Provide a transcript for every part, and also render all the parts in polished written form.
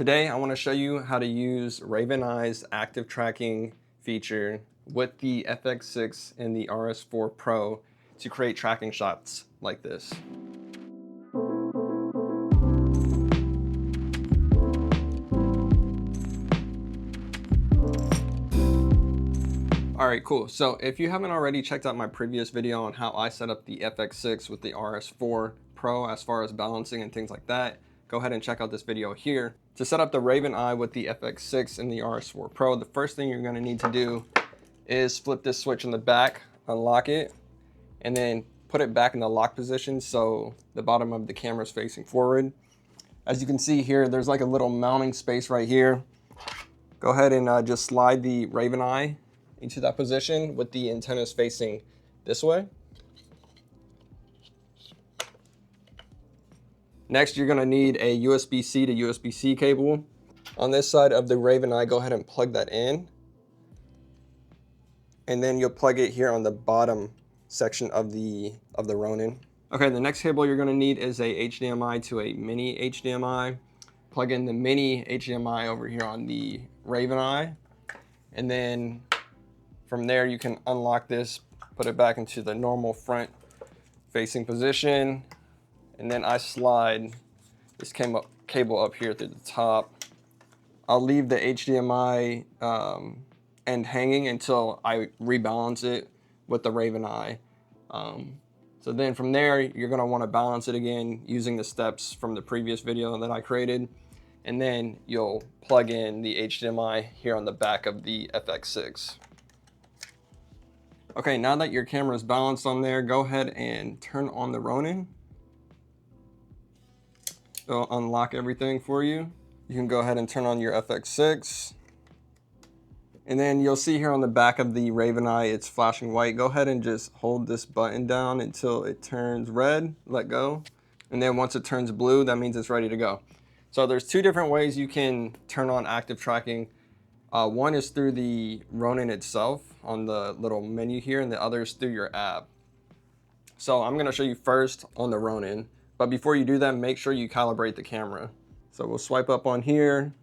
Today I want to show you how to use RavenEye's active tracking feature with the FX6 and the RS4 Pro to create tracking shots like this. Alright, cool. So if you haven't already checked out my previous video on how I set up the FX6 with the RS4 Pro as far as balancing and things like that, go ahead and check out this video here. To set up the RavenEye with the FX6 and the RS4 Pro, the first thing you're going to need to do is flip this switch in the back, unlock it, and then put it back in the lock position so the bottom of the camera is facing forward. As you can see here, there's like a little mounting space right here. Go ahead and just slide the RavenEye into that position with the antennas facing this way. Next, you're gonna need a USB-C to USB-C cable. On this side of the RavenEye, go ahead and plug that in. And then you'll plug it here on the bottom section of the Ronin. Okay, the next cable you're gonna need is a HDMI to a mini HDMI. Plug in the mini HDMI over here on the RavenEye. And then from there, you can unlock this, put it back into the normal front facing position. And then I slide this cable up here through the top. I'll leave the HDMI end hanging until I rebalance it with the RavenEye. So then from there, you're gonna wanna balance it again using the steps from the previous video that I created. And then you'll plug in the HDMI here on the back of the FX6. Okay, now that your camera is balanced on there, go ahead and turn on the Ronin. It'll unlock everything for you. You can go ahead and turn on your FX6. And then you'll see here on the back of the RavenEye, it's flashing white. Go ahead and just hold this button down until it turns red, let go. And then once it turns blue, that means it's ready to go. So there's two different ways you can turn on active tracking. One is through the Ronin itself on the little menu here, and the other is through your app. So I'm gonna show you first on the Ronin, but before you do that, make sure you calibrate the camera. So we'll swipe up on here,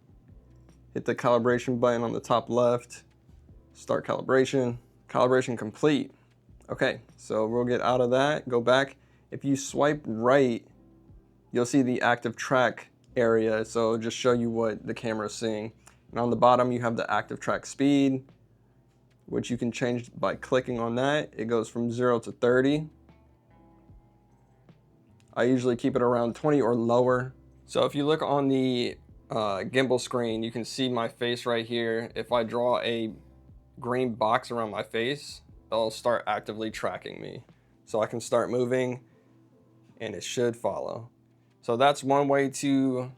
hit the calibration button on the top left, start calibration, calibration complete. Okay, so we'll get out of that, go back. If you swipe right, you'll see the active track area, so it'll just show you what the camera is seeing. And on the bottom, you have the active track speed, which you can change by clicking on that. It goes from 0 to 30. I usually keep it around 20 or lower. So if you look on the gimbal screen, you can see my face right here. If I draw a green box around my face, it'll start actively tracking me. So I can start moving and it should follow. So that's one way to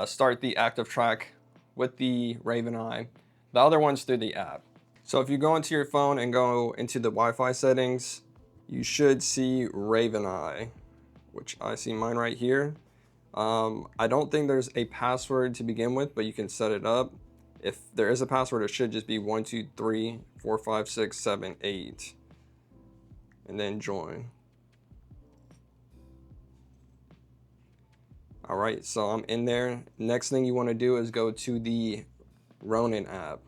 start the active track with the RavenEye. The other one's through the app. So if you go into your phone and go into the Wi-Fi settings, you should see RavenEye, which I see mine right here. I don't think there's a password to begin with, but you can set it up. If there is a password, it should just be 1, 2, 3, 4, 5, 6, 7, 8, and then join. All right, so I'm in there. Next thing you want to do is go to the Ronin app.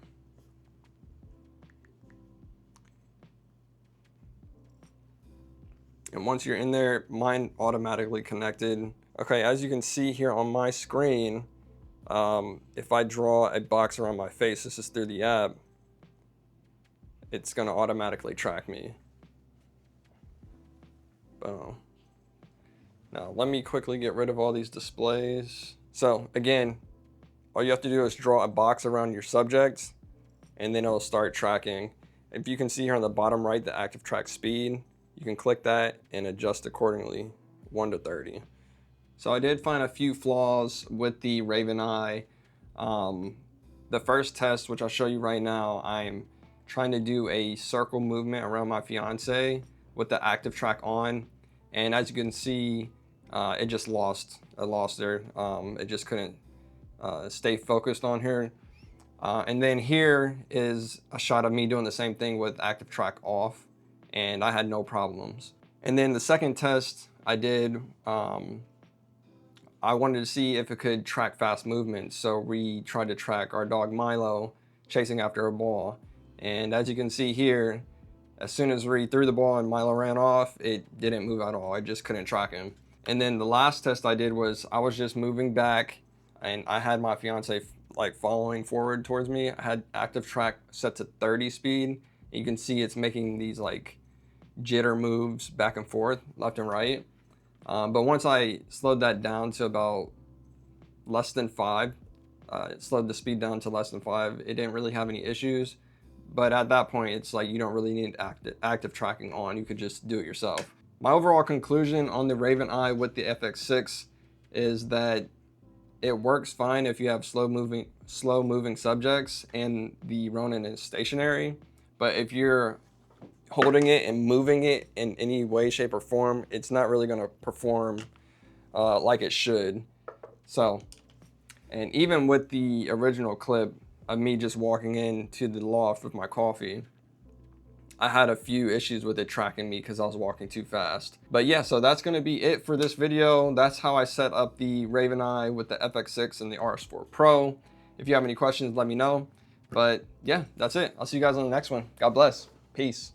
And once you're in there, mine automatically connected. Okay, as you can see here on my screen, if I draw a box around my face, this is through the app, it's gonna automatically track me. Boom. Now, let me quickly get rid of all these displays. So again, all you have to do is draw a box around your subject and then it'll start tracking. If you can see here on the bottom right, the active track speed, you can click that and adjust accordingly, 1 to 30. So I did find a few flaws with the RavenEye. The first test, which I'll show you right now, I'm trying to do a circle movement around my fiance with the active track on. And as you can see, it just lost there. It just couldn't stay focused on here. And then here is a shot of me doing the same thing with active track off, and I had no problems. And then the second test I did, I wanted to see if it could track fast movement. So we tried to track our dog Milo chasing after a ball. And as you can see here, as soon as we threw the ball and Milo ran off, it didn't move at all. I just couldn't track him. And then the last test I did was I was just moving back and I had my fiance like following forward towards me. I had active track set to 30 speed. You can see it's making these like jitter moves back and forth, left and right. But once I slowed that down to about less than 5, it slowed the speed down to less than 5. It didn't really have any issues. But at that point, it's like you don't really need active tracking on. You could just do it yourself. My overall conclusion on the RavenEye with the FX6 is that it works fine if you have slow moving subjects and the Ronin is stationary. But if you're holding it and moving it in any way, shape, or form, it's not really going to perform like it should. So, and even with the original clip of me just walking into the loft with my coffee, I had a few issues with it tracking me because I was walking too fast. But yeah, so that's going to be it for this video. That's how I set up the RavenEye with the FX6 and the RS4 Pro. If you have any questions, let me know. But yeah, that's it. I'll see you guys on the next one. God bless. Peace.